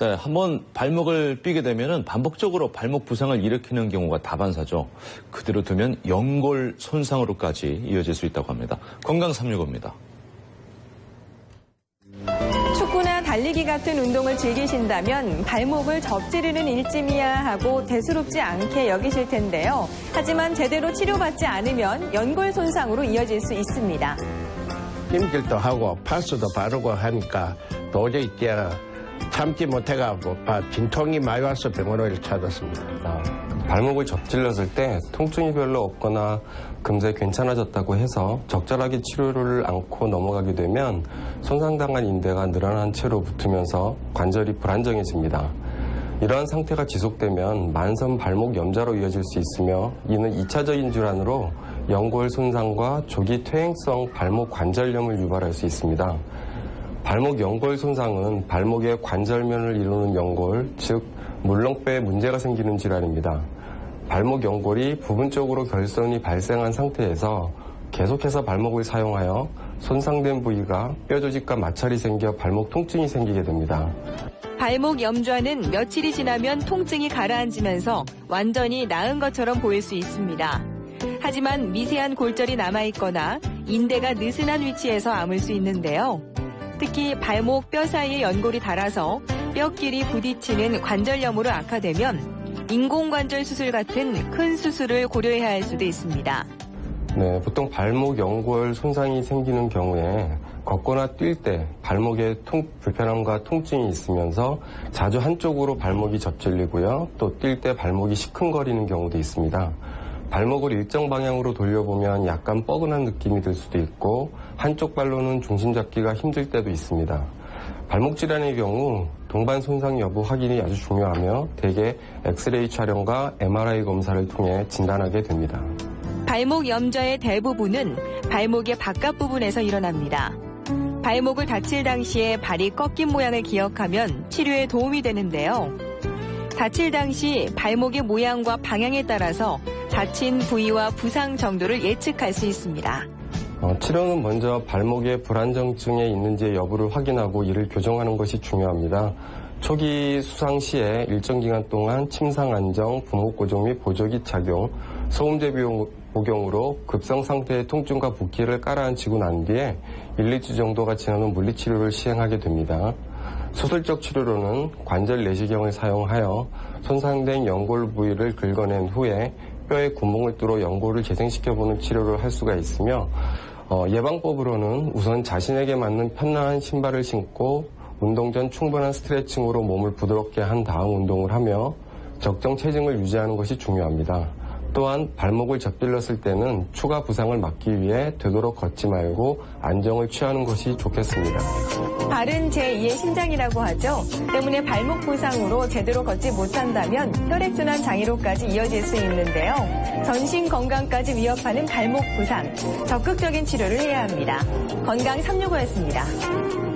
네, 한번 발목을 삐게 되면은 반복적으로 발목 부상을 일으키는 경우가 다반사죠. 그대로 두면 연골 손상으로까지 이어질 수 있다고 합니다. 건강 365입니다. 축구나 달리기 같은 운동을 즐기신다면 발목을 접지르는 일짐이야 하고 대수롭지 않게 여기실 텐데요. 하지만 제대로 치료받지 않으면 연골 손상으로 이어질 수 있습니다. 힘들도 하고 파스도 바르고 하니까 도저히 뛰어 참지 못해가지고 진통이 많이 와서 병원을 찾았습니다. 발목을 접질렀을 때 통증이 별로 없거나 금세 괜찮아졌다고 해서 적절하게 치료를 않고 넘어가게 되면 손상당한 인대가 늘어난 채로 붙으면서 관절이 불안정해집니다. 이러한 상태가 지속되면 만성 발목 염좌로 이어질 수 있으며 이는 2차적인 질환으로 연골 손상과 조기 퇴행성 발목 관절염을 유발할 수 있습니다. 발목 연골 손상은 발목의 관절면을 이루는 연골, 즉 물렁뼈에 문제가 생기는 질환입니다. 발목 연골이 부분적으로 결손이 발생한 상태에서 계속해서 발목을 사용하여 손상된 부위가 뼈 조직과 마찰이 생겨 발목 통증이 생기게 됩니다. 발목 염좌는 며칠이 지나면 통증이 가라앉으면서 완전히 나은 것처럼 보일 수 있습니다. 하지만 미세한 골절이 남아있거나 인대가 느슨한 위치에서 아물 수 있는데요. 특히 발목 뼈 사이에 연골이 닳아서 뼈끼리 부딪히는 관절염으로 악화되면 인공관절 수술 같은 큰 수술을 고려해야 할 수도 있습니다. 네, 보통 발목 연골 손상이 생기는 경우에 걷거나 뛸 때 발목에 불편함과 통증이 있으면서 자주 한쪽으로 발목이 접질리고요. 또 뛸 때 발목이 시큰거리는 경우도 있습니다. 발목을 일정 방향으로 돌려보면 약간 뻐근한 느낌이 들 수도 있고 한쪽 발로는 중심 잡기가 힘들 때도 있습니다. 발목 질환의 경우 동반 손상 여부 확인이 아주 중요하며 대개 엑스레이 촬영과 MRI 검사를 통해 진단하게 됩니다. 발목 염좌의 대부분은 발목의 바깥 부분에서 일어납니다. 발목을 다칠 당시에 발이 꺾인 모양을 기억하면 치료에 도움이 되는데요. 다칠 당시 발목의 모양과 방향에 따라서 다친 부위와 부상 정도를 예측할 수 있습니다. 치료는 먼저 발목에 불안정증이 있는지의 여부를 확인하고 이를 교정하는 것이 중요합니다. 초기 수상 시에 일정 기간 동안 침상 안정, 부목 고정 및 보조기 착용, 소음제 복용으로 급성 상태의 통증과 붓기를 깔아앉히고 난 뒤에 1, 2주 정도가 지난 후 물리치료를 시행하게 됩니다. 수술적 치료로는 관절 내시경을 사용하여 손상된 연골 부위를 긁어낸 후에 뼈에 구멍을 뚫어 연골을 재생시켜보는 치료를 할 수가 있으며 예방법으로는 우선 자신에게 맞는 편안한 신발을 신고 운동 전 충분한 스트레칭으로 몸을 부드럽게 한 다음 운동을 하며 적정 체중을 유지하는 것이 중요합니다. 또한 발목을 접질렀을 때는 추가 부상을 막기 위해 되도록 걷지 말고 안정을 취하는 것이 좋겠습니다. 발은 제2의 심장이라고 하죠. 때문에 발목 부상으로 제대로 걷지 못한다면 혈액순환 장애로까지 이어질 수 있는데요. 전신 건강까지 위협하는 발목 부상, 적극적인 치료를 해야 합니다. 건강 365였습니다.